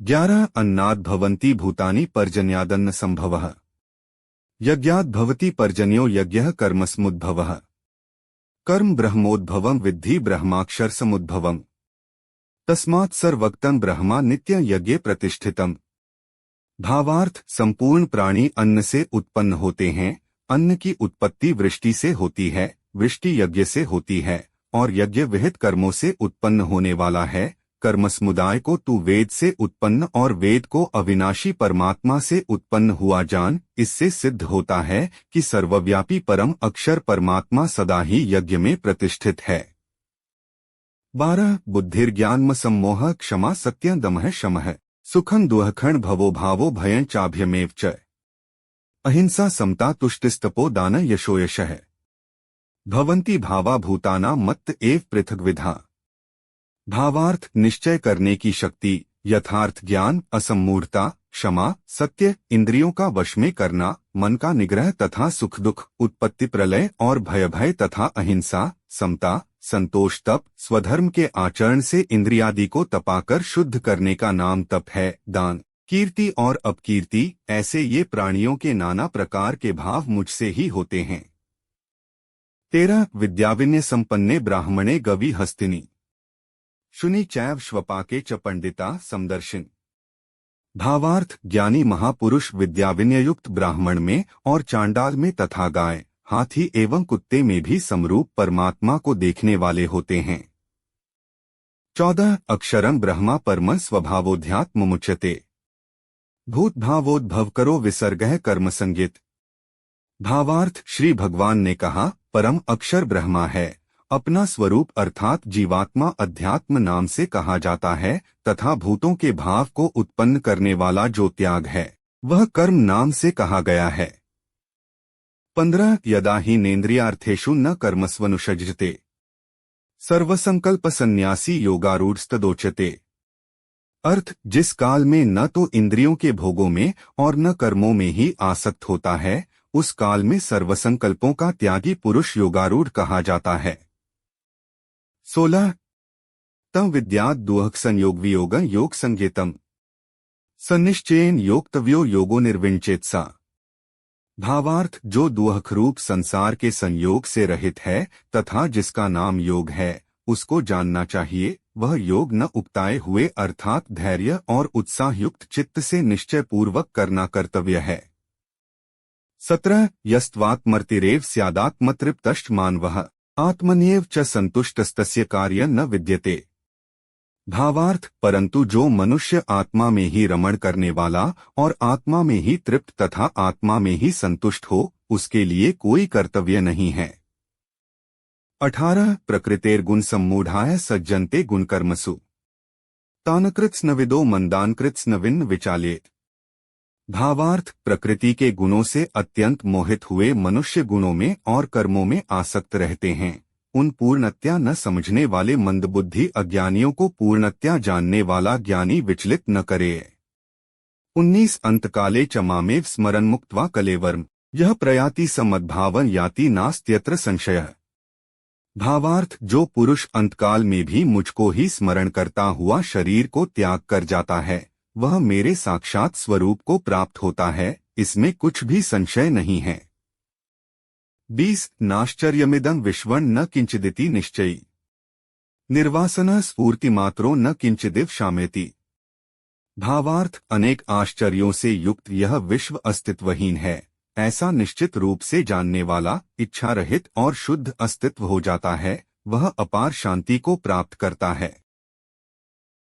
11 अन्नाद् भवन्ति भूतानि पर्जन्यादन्न संभवः। यज्ञाद् भवति पर्जन्यो यज्ञः कर्मसमुद्भवः। कर्म ब्रह्मोद्भवं विद्धि ब्रह्माक्षर समुद्भवम्। तस्मात् सर्वक्तं ब्रह्मा नित्य यज्ञे प्रतिष्ठितम्। भावार्थ संपूर्ण प्राणी अन्न से उत्पन्न होते हैं। अन्न की उत्पत्ति वृष्टि से होती है, वृष्टि यज्ञ से होती है और यज्ञ विहित कर्मों से उत्पन्न होने वाला है। कर्म समुदाय को तू वेद से उत्पन्न और वेद को अविनाशी परमात्मा से उत्पन्न हुआ जान। इससे सिद्ध होता है कि सर्वव्यापी परम अक्षर परमात्मा सदा ही यज्ञ में प्रतिष्ठित है। 12 बुद्धिर्ज्ञानम सम्मोह क्षमा सत्यं दमः शमः सुखं दुःखं भवो भावो भयं चाभयमेव च। अहिंसा समता तुष्टिस्तपो दान यशो यशः। भवन्ति भावा भूतानां मत्त एव पृथग्विधा। भावार्थ निश्चय करने की शक्ति, यथार्थ ज्ञान, असम्मूढ़ता, क्षमा, सत्य, इंद्रियों का वश में करना, मन का निग्रह तथा सुख दुख, उत्पत्ति प्रलय और भय तथा अहिंसा, समता, संतोष, तप, स्वधर्म के आचरण से इंद्रियादि को तपाकर शुद्ध करने का नाम तप है। दान, कीर्ति और अपकीर्ति, ऐसे ये प्राणियों के नाना प्रकार के भाव मुझसे ही होते हैं। 13 विद्याविनय संपन्ने ब्राह्मणे गवि हस्तिनी शुनि चैव श्वपाके च पंडिता समदर्शिन। भावार्थ ज्ञानी महापुरुष विद्याविनयुक्त ब्राह्मण में और चांडाल में तथा गाय, हाथी एवं कुत्ते में भी समरूप परमात्मा को देखने वाले होते हैं। 14 अक्षरं ब्रह्मा परम स्वभावोध्यात्म मुच्यते। भूत भावोद्भव करो विसर्गः कर्म संज्ञित। भावार्थ श्री भगवान ने कहा, परम अक्षर ब्रह्मा है। अपना स्वरूप अर्थात जीवात्मा अध्यात्म नाम से कहा जाता है तथा भूतों के भाव को उत्पन्न करने वाला जो त्याग है वह कर्म नाम से कहा गया है। 15 यदा ही नेन्द्रियार्थेषु न कर्मस्वनुषज्जते सर्वसंकल्प संन्यासी योगारूढ़स्तदोच्यते। अर्थ जिस काल में न तो इंद्रियों के भोगों में और न कर्मों में ही आसक्त होता है उस काल में सर्वसंकल्पों का त्यागी पुरुष योगारूढ़ कहा जाता है। 16 तम विद्याद् दुःख संयोग वियोग योग संज्ञेतम सन्निश्चयेन योक्तव्यो योगो निर्विण्चेत्सा। भावार्थ जो दुःख रूप संसार के संयोग से रहित है तथा जिसका नाम योग है उसको जानना चाहिए। वह योग न उकताए हुए अर्थात धैर्य और उत्साह युक्त चित्त से निश्चय पूर्वक करना कर्तव्य है। 17 यस्त्वात्मर्तिरेव स्यादात्मतृप्तश्च मानवः आत्मन्येव च संतुष्टस्तस्य कार्य न विद्यते। भावार्थ परंतु जो मनुष्य आत्मा में ही रमण करने वाला और आत्मा में ही तृप्त तथा आत्मा में ही संतुष्ट हो उसके लिए कोई कर्तव्य नहीं है। 18 प्रकृतेर्गुण सम्मूढ़ाय सज्जन्ते गुणकर्मसु तानकृत्स्नविदो मंदानकृत्स्नविन्न विचालेत। भावार्थ प्रकृति के गुणों से अत्यंत मोहित हुए मनुष्य गुणों में और कर्मों में आसक्त रहते हैं। उन पूर्णतया न समझने वाले मंदबुद्धि अज्ञानियों को पूर्णतया जानने वाला ज्ञानी विचलित न करे। 19 अंतकाले च मामेव स्मरन् मुक्त्वा कलेवर्म यह प्रयाति समद्भावन याति नास्त्यत्र संशयः। भावार्थ जो पुरुष अंतकाल में भी मुझको ही स्मरण करता हुआ शरीर को त्याग कर जाता है वह मेरे साक्षात स्वरूप को प्राप्त होता है, इसमें कुछ भी संशय नहीं है। 20 नाश्चर्यमिदं विश्वं न किंचिदिति निश्चयी निर्वासनः स्फूर्तिमात्रो न किंचिदिव शामेति। भावार्थ अनेक आश्चर्यों से युक्त यह विश्व अस्तित्वहीन है ऐसा निश्चित रूप से जानने वाला इच्छा रहित और शुद्ध अस्तित्व हो जाता है, वह अपार शांति को प्राप्त करता है।